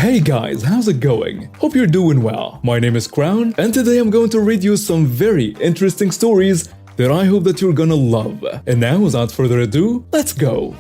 Hey guys, how's it going? Hope you're doing well. My name is Crown, and today I'm going to read you some very interesting stories that I hope that you're gonna love. And now, without further ado, let's go!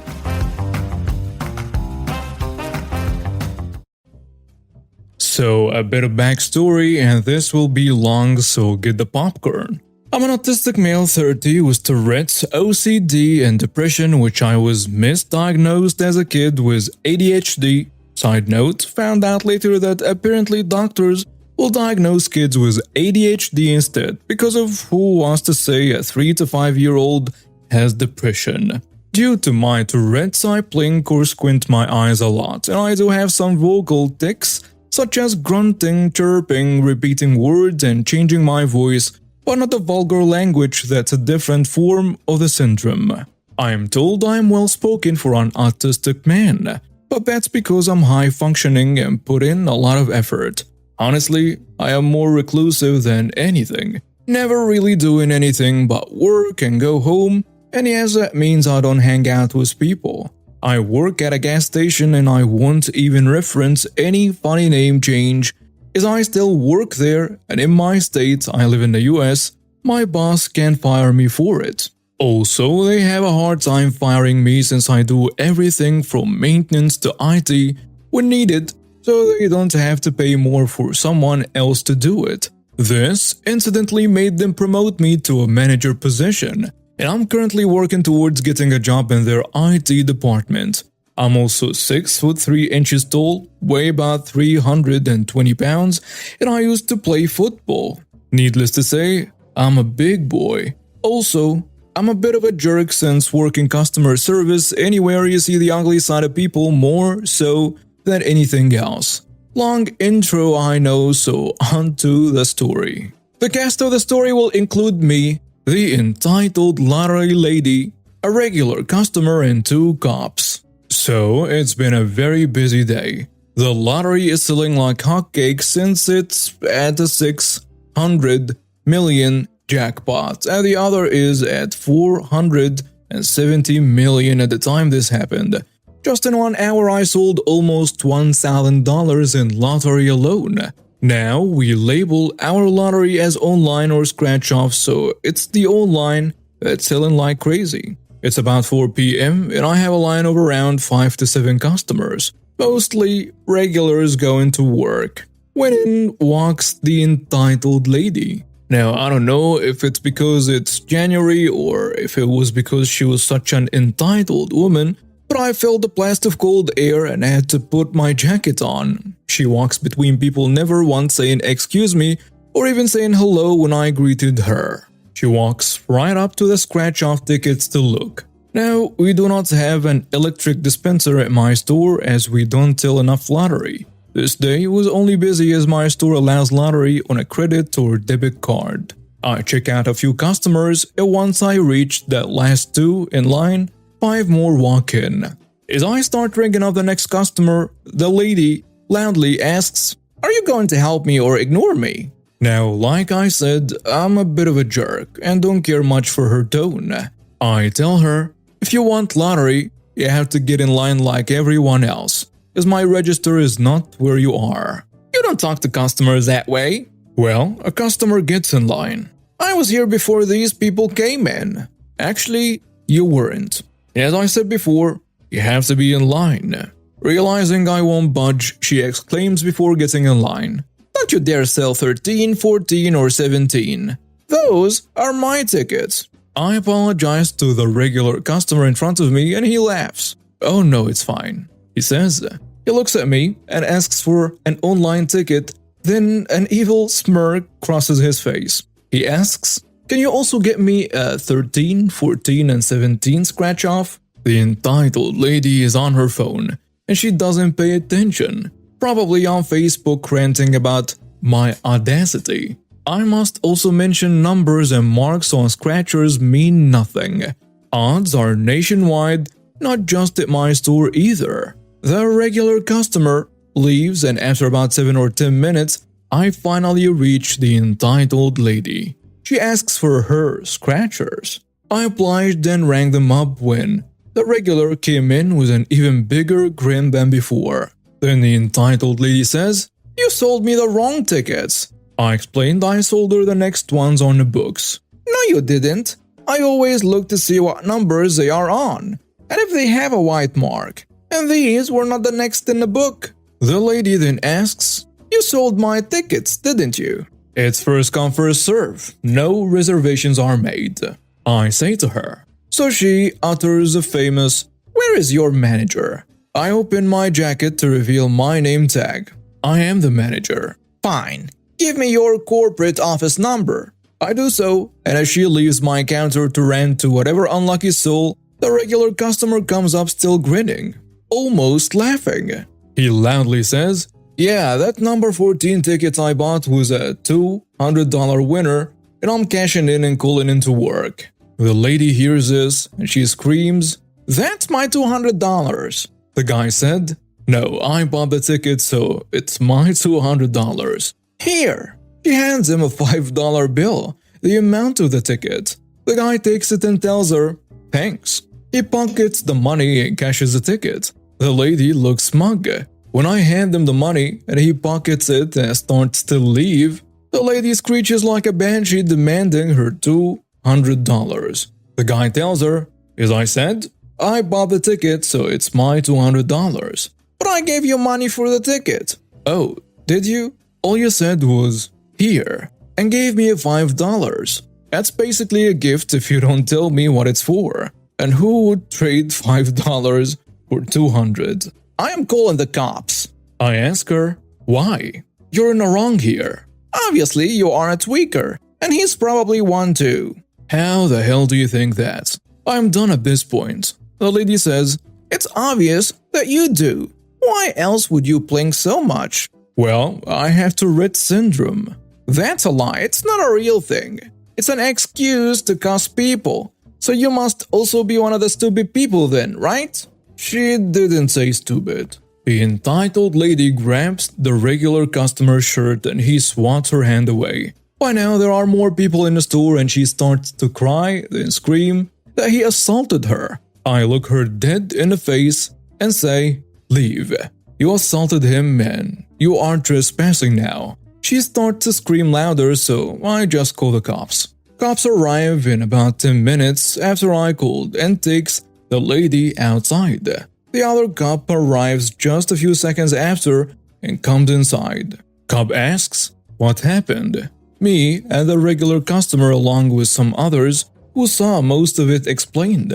So, a bit of backstory, and this will be long, so get the popcorn. I'm an autistic male 30 with Tourette's, OCD, and depression, which I was misdiagnosed as a kid with ADHD. Side note, found out later that apparently doctors will diagnose kids with ADHD instead because of who wants to say a 3 to 5 year old has depression. Due to my Tourette's, I blink or squint my eyes a lot, and I do have some vocal tics such as grunting, chirping, repeating words, and changing my voice, but not the vulgar language that's a different form of the syndrome. I am told I am well spoken for an autistic man. But that's because I'm high-functioning and put in a lot of effort. Honestly, I am more reclusive than anything. Never really doing anything but work and go home, and yes, that means I don't hang out with people. I work at a gas station and I won't even reference any funny name change, as I still work there, and in my state, I live in the US, my boss can't fire me for it. Also, they have a hard time firing me since I do everything from maintenance to IT when needed, so they don't have to pay more for someone else to do it. This incidentally made them promote me to a manager position, and I'm currently working towards getting a job in their IT department. I'm also 6 foot 3 inches tall, weigh about 320 pounds, and I used to play football. Needless to say, I'm a big boy. Also, I'm a bit of a jerk since working customer service anywhere you see the ugly side of people more so than anything else. Long intro I know, so on to the story. The cast of the story will include me, the entitled lottery lady, a regular customer, and 2 cops. So it's been a very busy day. The lottery is selling like hotcakes since it's at a 600 million jackpot, and the other is at 470 million at the time this happened. Just in 1 hour I sold almost $1,000 in lottery alone. Now we label our lottery as online or scratch off, so it's the online that's selling like crazy. It's about 4 p.m. and I have a line of around 5 to 7 customers, mostly regulars going to work, when in walks the entitled lady. Now, I don't know if it's because it's January or if it was because she was such an entitled woman, but I felt a blast of cold air and had to put my jacket on. She walks between people, never once saying excuse me or even saying hello when I greeted her. She walks right up to the scratch-off tickets to look. Now, we do not have an electric dispenser at my store as we don't sell enough lottery. This day was only busy as my store allows lottery on a credit or debit card. I check out a few customers, and once I reach the last 2 in line, 5 more walk in. As I start ringing up the next customer, the lady loudly asks, "Are you going to help me or ignore me?" Now, like I said, I'm a bit of a jerk and don't care much for her tone. I tell her, if you want lottery, you have to get in line like everyone else, as my register is not where you are. You don't talk to customers that way. Well, a customer gets in line. I was here before these people came in. Actually, you weren't. As I said before, you have to be in line. Realizing I won't budge, she exclaims before getting in line, "Don't you dare sell 13, 14, or 17. Those are my tickets." I apologize to the regular customer in front of me and he laughs. "Oh no, it's fine," he says. He looks at me and asks for an online ticket, then an evil smirk crosses his face. He asks, "Can you also get me a 13, 14, and 17 scratch off?" The entitled lady is on her phone and she doesn't pay attention, probably on Facebook ranting about my audacity. I must also mention numbers and marks on scratchers mean nothing. Odds are nationwide, not just at my store either. The regular customer leaves and after about 7 or 10 minutes, I finally reach the entitled lady. She asks for her scratchers. I obliged and rang them up when the regular came in with an even bigger grin than before. Then the entitled lady says, "You sold me the wrong tickets." I explained I sold her the next ones on the books. "No, you didn't. I always look to see what numbers they are on, and if they have a white mark. And these were not the next in the book." The lady then asks, "You sold my tickets, didn't you?" "It's first come first serve. No reservations are made," I say to her. So she utters a famous, "Where is your manager?" I open my jacket to reveal my name tag. I am the manager. "Fine. Give me your corporate office number." I do so, and as she leaves my counter to rant to whatever unlucky soul, the regular customer comes up still grinning, almost laughing. He loudly says, "Yeah, that number 14 ticket I bought was a $200 winner, and I'm cashing in and calling into work." The lady hears this, and she screams, "That's my $200. The guy said, "No, I bought the ticket, so it's my $200. Here." She hands him a $5 bill, the amount of the ticket. The guy takes it and tells her, "Thanks." He pockets the money and cashes the ticket. The lady looks smug. When I hand him the money and he pockets it and starts to leave, the lady screeches like a banshee demanding her $200. The guy tells her, "As I said, I bought the ticket, so it's my $200. "But I gave you money for the ticket." "Oh, did you? All you said was, 'Here,' and gave me a $5. That's basically a gift if you don't tell me what it's for. And who would trade $5 for 200? "I am calling the cops." I ask her, "Why? You're in the wrong here. Obviously, you are a tweaker, and he's probably one too." "How the hell do you think that? I'm done at this point." The lady says, "It's obvious that you do. Why else would you plink so much?" "Well, I have Tourette syndrome." "That's a lie. It's not a real thing. It's an excuse to cuss people. So you must also be one of the stupid people then, right?" She didn't say stupid. The entitled lady grabs the regular customer's shirt and he swats her hand away. By now there are more people in the store and she starts to cry, then scream that he assaulted her. I look her dead in the face and say, "Leave. You assaulted him, man. You are trespassing now." She starts to scream louder, so I just call the cops. Cops arrive in about 10 minutes after I called and takes the lady outside. The other cop arrives just a few seconds after and comes inside. Cop asks, "What happened?" Me and the regular customer along with some others who saw most of it explained.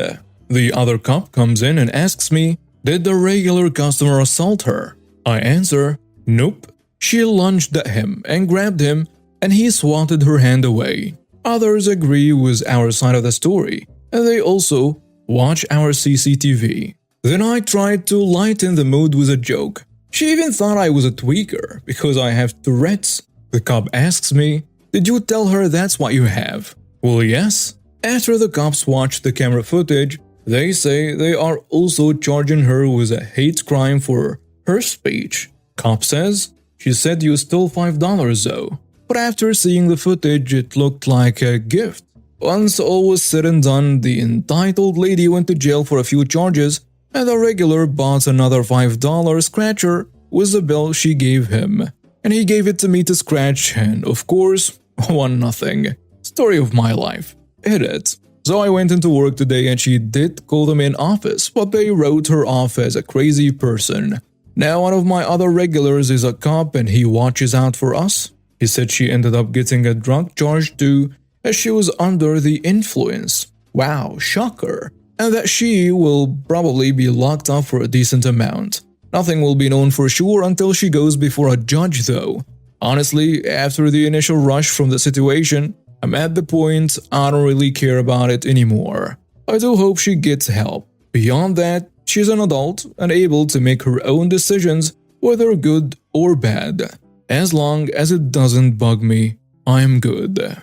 The other cop comes in and asks me, "Did the regular customer assault her?" I answer, "Nope." She lunged at him and grabbed him and he swatted her hand away. Others agree with our side of the story and they also watch our CCTV. Then I tried to lighten the mood with a joke. She even thought I was a tweaker because I have Tourette's. The cop asks me, "Did you tell her that's what you have?" Well, yes. After the cops watch the camera footage, they say they are also charging her with a hate crime for her speech. Cop says, "She said you stole $5 though." But after seeing the footage, it looked like a gift. Once all was said and done, the entitled lady went to jail for a few charges, and the regular bought another $5 scratcher with the bill she gave him. And he gave it to me to scratch, and of course, won nothing. Story of my life. Hit it. So I went into work today and she did call them in office, but they wrote her off as a crazy person. Now one of my other regulars is a cop and he watches out for us. He said she ended up getting a drug charge too, as she was under the influence. Wow, shocker. And that she will probably be locked up for a decent amount. Nothing will be known for sure until she goes before a judge though. Honestly, after the initial rush from the situation, I'm at the point I don't really care about it anymore. I do hope she gets help. Beyond that, she's an adult and able to make her own decisions, whether good or bad. As long as it doesn't bug me, I'm good.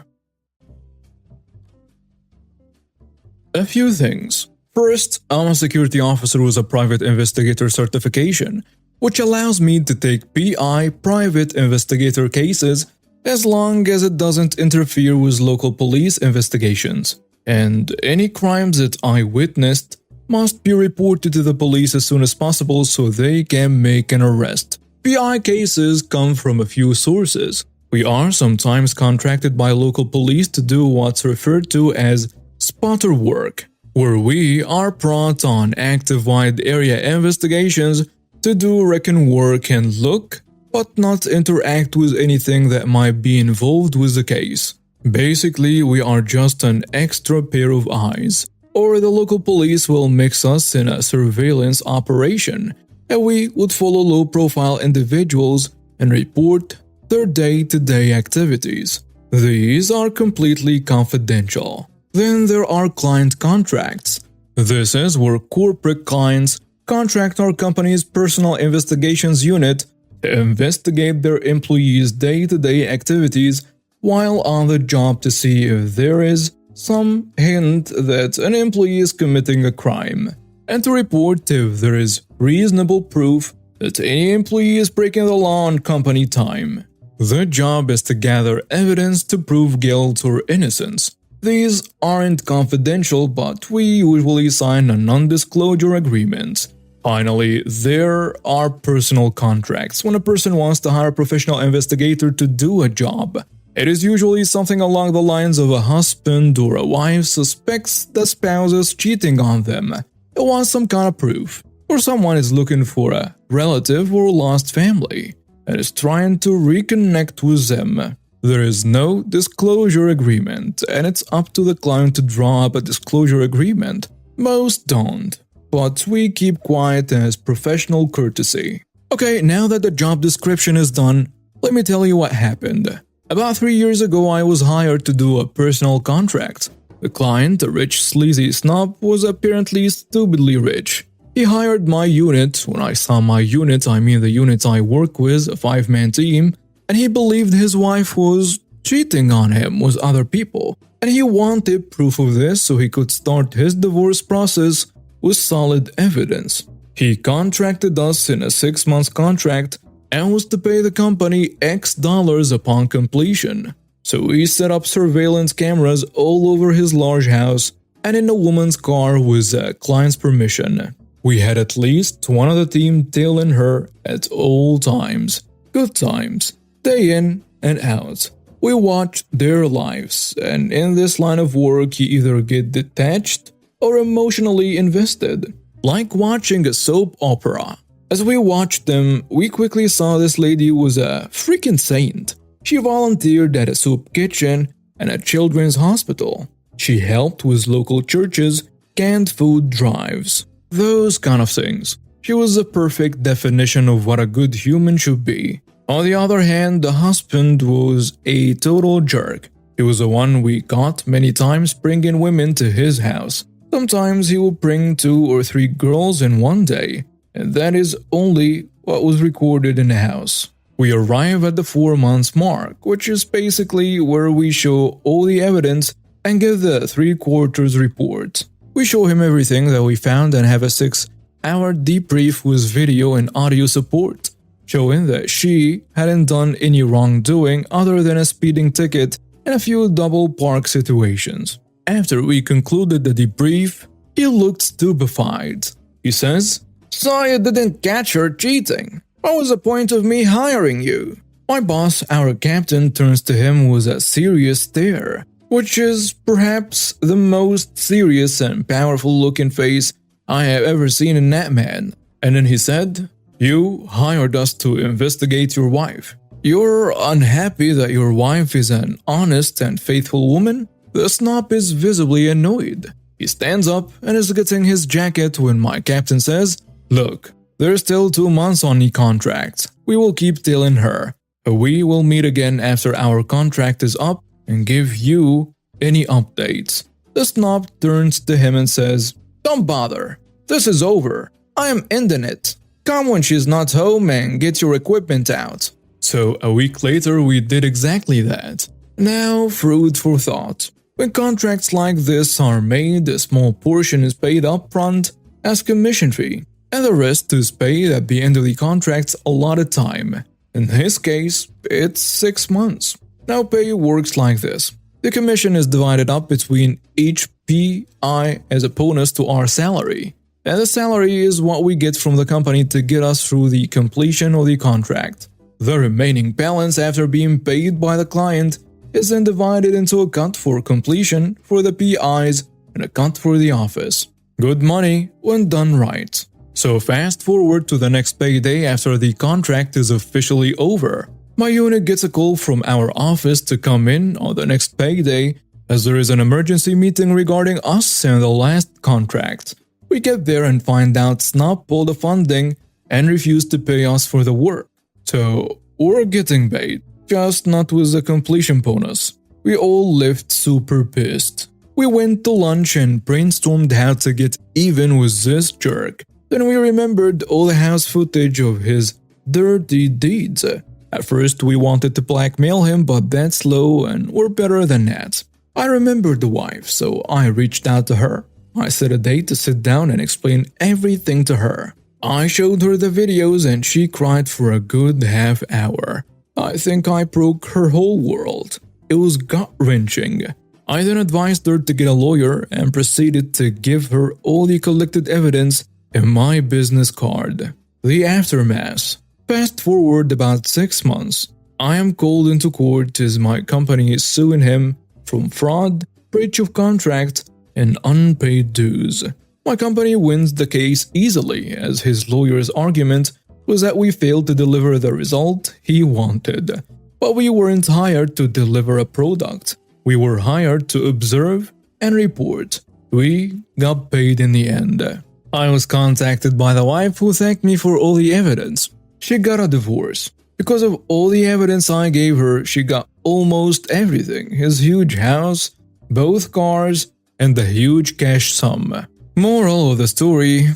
A few things. First, I'm a security officer with a private investigator certification, which allows me to take PI private investigator cases as long as it doesn't interfere with local police investigations. And any crimes that I witnessed must be reported to the police as soon as possible so they can make an arrest. PI cases come from a few sources. We are sometimes contracted by local police to do what's referred to as spotter work, where we are brought on active wide area investigations to do recon work and look, but not interact with anything that might be involved with the case. Basically, we are just an extra pair of eyes, or the local police will mix us in a surveillance operation, and we would follow low-profile individuals and report their day-to-day activities. These are completely confidential. Then there are client contracts. This is where corporate clients contract our company's personal investigations unit to investigate their employees' day-to-day activities while on the job to see if there is some hint that an employee is committing a crime, and to report if there is reasonable proof that any employee is breaking the law on company time. The job is to gather evidence to prove guilt or innocence. These aren't confidential, but we usually sign a non-disclosure agreement. Finally, there are personal contracts when a person wants to hire a professional investigator to do a job. It is usually something along the lines of a husband or a wife suspects the spouse is cheating on them. It wants some kind of proof. Or someone is looking for a relative or lost family and is trying to reconnect with them. There is no disclosure agreement, and it's up to the client to draw up a disclosure agreement. Most don't, but we keep quiet as professional courtesy. Okay, now that the job description is done, let me tell you what happened. About 3 years ago, I was hired to do a personal contract. The client, a rich sleazy snob, was apparently stupidly rich. He hired my unit. When I saw my unit, I mean the unit I work with, a 5-man team, and he believed his wife was cheating on him with other people, and he wanted proof of this so he could start his divorce process with solid evidence. He contracted us in a 6-month contract and was to pay the company X dollars upon completion. So we set up surveillance cameras all over his large house and in a woman's car with the client's permission. We had at least one of the team tailing her at all times. Good times. Day in and out. We watched their lives, and in this line of work you either get detached or emotionally invested, like watching a soap opera. As we watched them, we quickly saw this lady was a freaking saint. She volunteered at a soup kitchen and a children's hospital. She helped with local churches' canned food drives. Those kind of things. She was the perfect definition of what a good human should be. On the other hand, the husband was a total jerk. He was the one we caught many times bringing women to his house. Sometimes he would bring 2 or 3 girls in one day, and that is only what was recorded in the house. We arrive at the 4 months mark, which is basically where we show all the evidence and give the 3/4 report. We show him everything that we found and have a 6-hour debrief with video and audio support, showing that she hadn't done any wrongdoing other than a speeding ticket and a few double park situations. After we concluded the debrief, he looked stupefied. He says, "So you didn't catch her cheating? What was the point of me hiring you?" My boss, our captain, turns to him with a serious stare, which is perhaps the most serious and powerful looking face I have ever seen in that man. And then he said, "You hired us to investigate your wife. You're unhappy that your wife is an honest and faithful woman?" The snob is visibly annoyed. He stands up and is getting his jacket when my captain says, "Look, there's still 2 months on the contract. We will keep tailing her. We will meet again after our contract is up and give you any updates." The snob turns to him and says, "Don't bother. This is over. I am ending it. Come when she's not home and get your equipment out." So a week later we did exactly that. Now, food for thought. When contracts like this are made, a small portion is paid upfront as commission fee, and the rest is paid at the end of the contract's allotted time. In his case, it's 6 months. Now pay works like this. The commission is divided up between each PI as a bonus to our salary. and the salary is what we get from the company to get us through the completion of the contract. The remaining balance after being paid by the client is then divided into a cut for completion for the PIs and a cut for the office. Good money when done right. So fast forward to the next payday after the contract is officially over. My unit gets a call from our office to come in on the next payday as there is an emergency meeting regarding us and the last contract. We get there and find out Snap pulled the funding and refused to pay us for the work. So we're getting paid, just not with the completion bonus. We all left super pissed. We went to lunch and brainstormed how to get even with this jerk. Then we remembered all the house footage of his dirty deeds. At first we wanted to blackmail him, but that's low and we're better than that. I remembered the wife, so I reached out to her. I set a date to sit down and explain everything to her. I showed her the videos and she cried for a good half hour. I think I broke her whole world. It was gut-wrenching. I then advised her to get a lawyer and proceeded to give her all the collected evidence in my business card. The aftermath. Fast forward about 6 months. I am called into court as my company is suing him from fraud, breach of contract, and unpaid dues. My company wins the case easily as his lawyer's argument was that we failed to deliver the result he wanted. But we weren't hired to deliver a product. We were hired to observe and report. We got paid in the end. I was contacted by the wife who thanked me for all the evidence. She got a divorce. Because of all the evidence I gave her, she got almost everything: his huge house, both cars, and the huge cash sum. Moral of the story: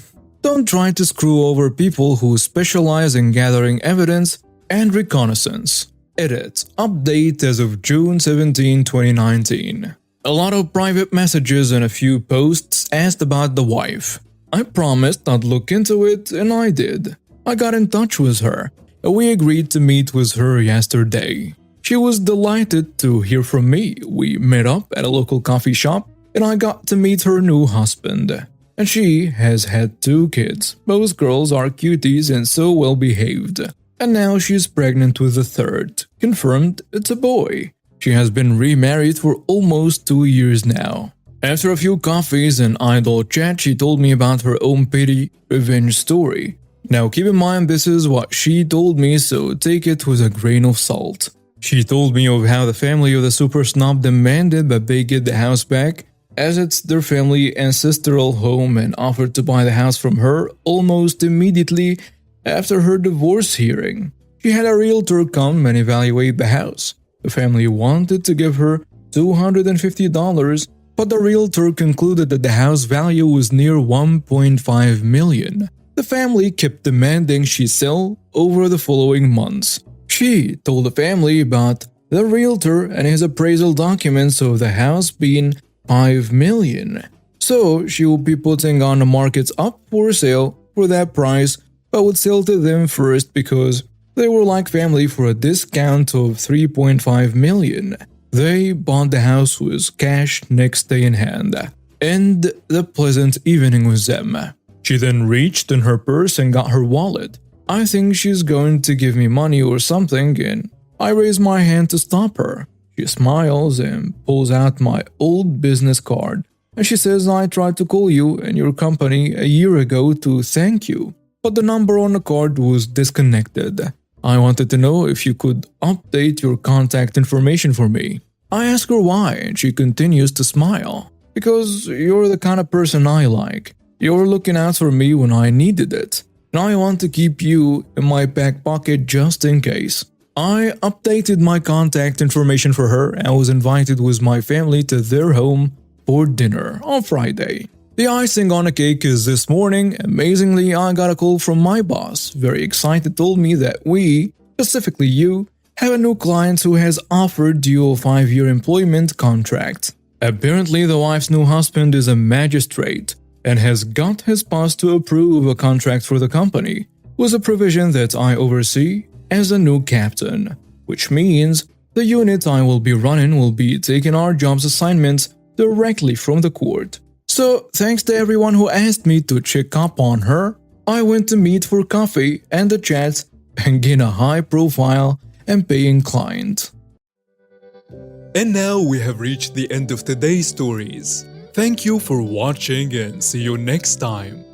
don't try to screw over people who specialize in gathering evidence and reconnaissance. Edit. Update as of June 17, 2019. A lot of private messages and a few posts asked about the wife. I promised I'd look into it, and I did. I got in touch with her, and we agreed to meet with her yesterday. She was delighted to hear from me. We met up at a local coffee shop, and I got to meet her new husband. And she has had 2 kids. Both girls are cuties and so well behaved. And now she's pregnant with the 3rd. Confirmed it's a boy. She has been remarried for almost 2 years now. After a few coffees and idle chat, she told me about her own petty revenge story. Now keep in mind this is what she told me, so take it with a grain of salt. She told me of how the family of the super snob demanded that they get the house back, as it's their family ancestral home, and offered to buy the house from her almost immediately after her divorce hearing. She had a realtor come and evaluate the house. The family wanted to give her $250, but the realtor concluded that the house value was near $1.5 million. The family kept demanding she sell over the following months. She told the family about the realtor and his appraisal documents of the house being $5 million. So she would be putting on the markets up for sale for that price, but would sell to them first because they were like family for a discount of $3.5 million. They bought the house with cash next day in hand. End the pleasant evening with them. She then reached in her purse and got her wallet. I think she's going to give me money or something, and I raise my hand to stop her. She smiles and pulls out my old business card, and she says I tried to call you and your company a year ago to thank you, but the number on the card was disconnected. I wanted to know if you could update your contact information for me. I ask her why, and she continues to smile. Because you're the kind of person I like. You're looking out for me when I needed it, and I want to keep you in my back pocket just in case. I updated my contact information for her and was invited with my family to their home for dinner on Friday. The icing on the cake is this morning. Amazingly, I got a call from my boss. Very excited, told me that we, specifically you, have a new client who has offered you a 5-year employment contract. Apparently, the wife's new husband is a magistrate and has got his boss to approve a contract for the company, with a provision that I oversee as a new captain, which means the unit I will be running will be taking our jobs assignments directly from the court. So, thanks to everyone who asked me to check up on her, I went to meet for coffee and a chat and gain a high profile and paying client. And now we have reached the end of today's stories. Thank you for watching and see you next time.